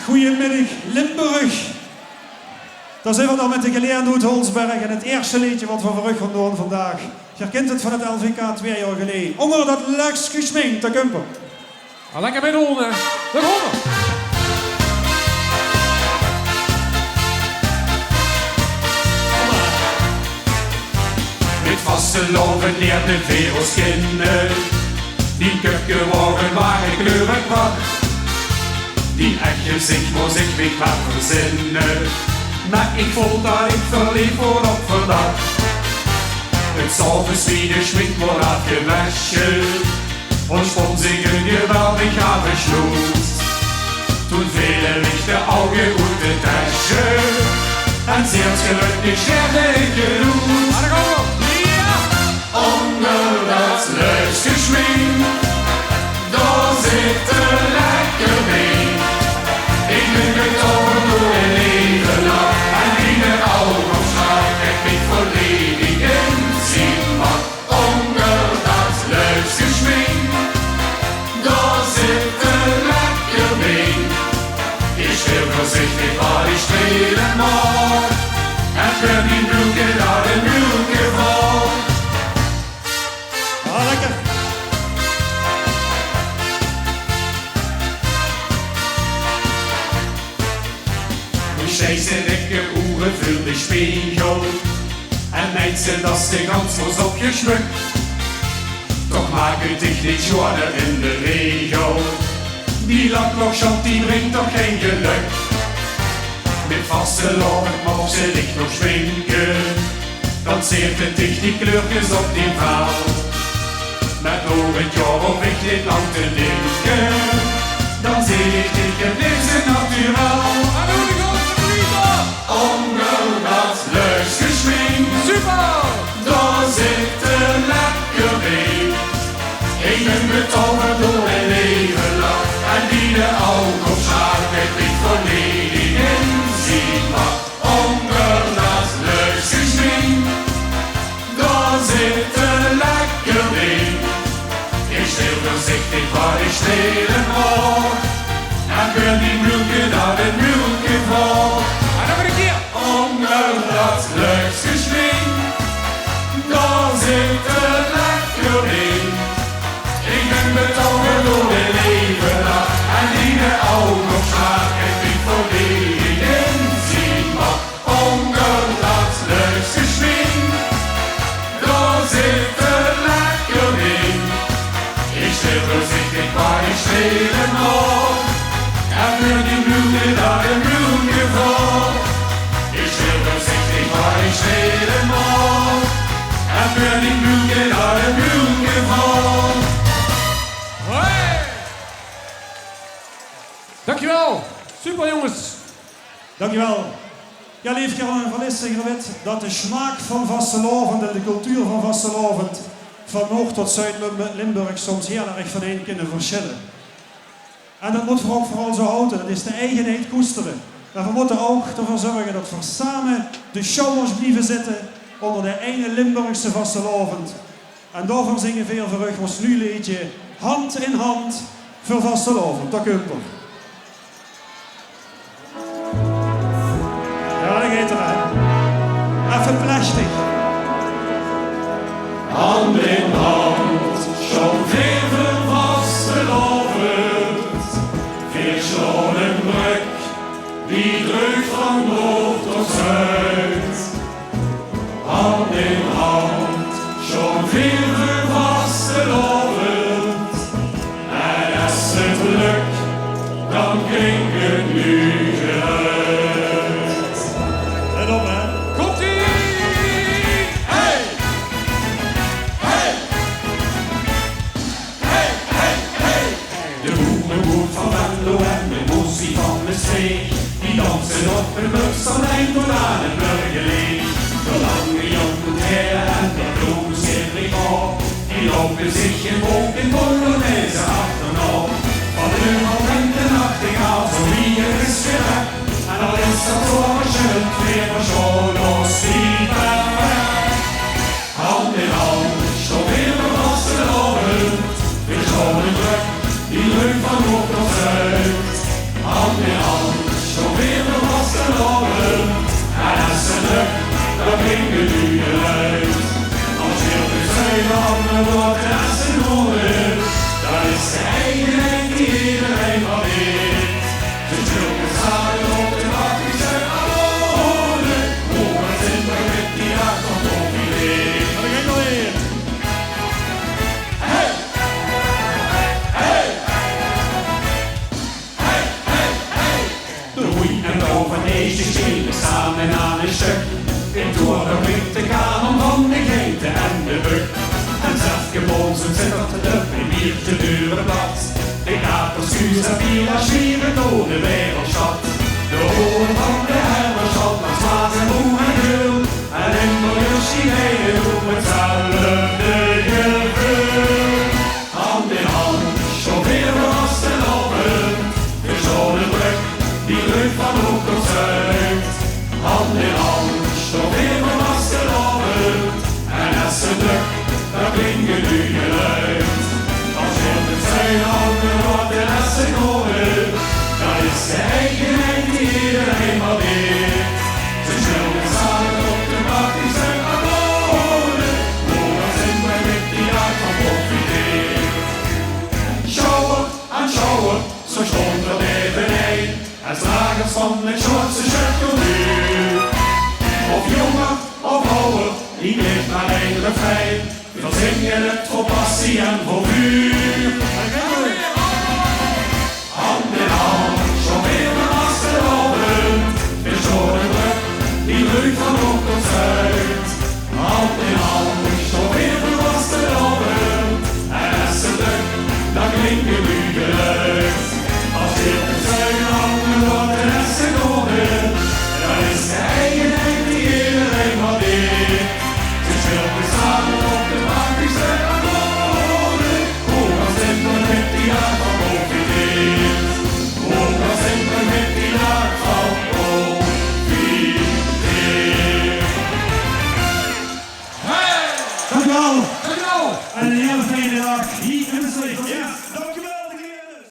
Goedemiddag Limburg. Daar zijn we dan met de geleerde uit Holsberg en het eerste liedje wat we voor u gaan doen vandaag. Je herkent het van het LVK 2 jaar geleden. Onder dat luxe geschminkt, de kumper. Lekker bij de honden. De honden. Met vasteloven leerde veel ons kennen. Die keuken waren waren kleurig wat. Die echt gezicht moest ik weet wat verzinnen. Maar ik voel dat ik verliefd word op vandaag. Het s'avonds wieder schminkt wordt afgewaschen. Und sponsingen geweldig afgesloot. Toen vele lichte Augen und de Tasche. En zeer gelukkig scherde ik geroet. Onder dat luxe geschmink, daar zit een lekker been. Ik ben getogen door een leven lang. En in de ogen schaak ik mich volledig inzien mag. Onder dat luxe geschmink, daar zit een lekker been. Ik stil voorzichtig waar ik spelen mag. En kun die broeken naar de broeken val. Lekker. Scheisse lekker oeren vul de spiegel. En meint ze dat de gans was opgeschmukt. Toch maak het dich niet zwaarder in de regel. Die laklochant die brengt toch geen geluk. Met vaste loven mag ze dich nog schminken. Dan zeert het dich die kleurtjes op die vaal. Met nog het jaar op ik dit lang te denken. Dan zie ik dich het liefste naturaal. Onder dat luxe geschminkt, Super! daar zit een lekker been. Ik ben betoverd door een leven lang. En die de ogen schaak ik mich volledig inzien mag. Onder dat luxe geschminkt, daar zit een lekker been. Ik stil voorzichtig waar ik stelen mag. En kun die broeken naar de broeken val. Onder dat luxe geschminkt, daar zit een lekker been. Ik ben betoverd door een leven lang. En in de ogen schaak ik mich volledig inzien mag. Onder dat luxe geschminkt, daar zit een lekker been. Ik stil voorzichtig waar ik stelen mag. En kun die broeken naar de broeken val. Ik stil voorzichtig waar ik stelen mag. En kun die broeken naar de broeken val. Hey! Dankjewel. Super jongens. Dankjewel. Ja, lief Jan van Lissingen weet dat de smaak van vastelovend en de cultuur van vastelovend van Noord tot Zuid-Limburg soms heel erg van een kunnen verschillen. En dat moeten we ook vooral zo houden, dat is de eigenheid koesteren. Maar we moeten ook ervoor zorgen dat we samen de showers blijven zitten onder de ene Limburgse vastelovend. En daarvoor zingen veel voor u ons nu liedje Hand in Hand voor vastelovend. Dat kunt er. Ja, dat gaat er hè. Even plechtig. Hand in hand, schon veel vastelovend. Veel schonen brug, die drukt van noord tot zuid. Hand in hand, schon veel vastelovend. En als het lukt, dan klinkt het nu geluid. Let op hè. Komt-ie! Hey! Hey! Hey, hey, hey! De boerenboer van Venlo en de moesie van de zee. Die dansen op een bus alleen door aan het burgerlee. De lange jongen heren en de bloemen schillig op. Die lopen zich in boek in Polonaise achterna. Van de hemel brengt de nachtegaal zo wie er is gered. En al is dat zoals je het weer van scholos niet weg. Hand in hand, zo weer een vastelovend. Weer scholen druk, die leuk van noord tot zuid. Hand in hand. feestjes spelen samen aan een stuk. In Toren klinkt de kanon van de geiten en de buk. En zelf gebonzen zit de biertje duren plat. De kaperskuurs en bier als zwieren door de wereldstad. De oren van de herderstad langs Maas en Moe en Geul. En in miljoen Chinezen doen hetzelfde gevul. Hand in hand, chaufferen we vasteloven. De zonnebrug, die lucht van hoek tot zuid. Hand in hand, chaufferen we vasteloven. En als ze druk, dan klinken nu geluid. Als je op het zijn handen wordt en als ze komen, dan is de eigen die iedereen maar weer. Ze schilderen samen op de bak, die zijn akkoorden. Hoe dan zijn wij met die uit van profiteer. Sjouwer aan sjouwer, zo stond er eveneen. Als dragers van het Schotse cultuur. Of jonger of ouder, die ligt maar één refrein. We zingen het voor passie en voor vuur.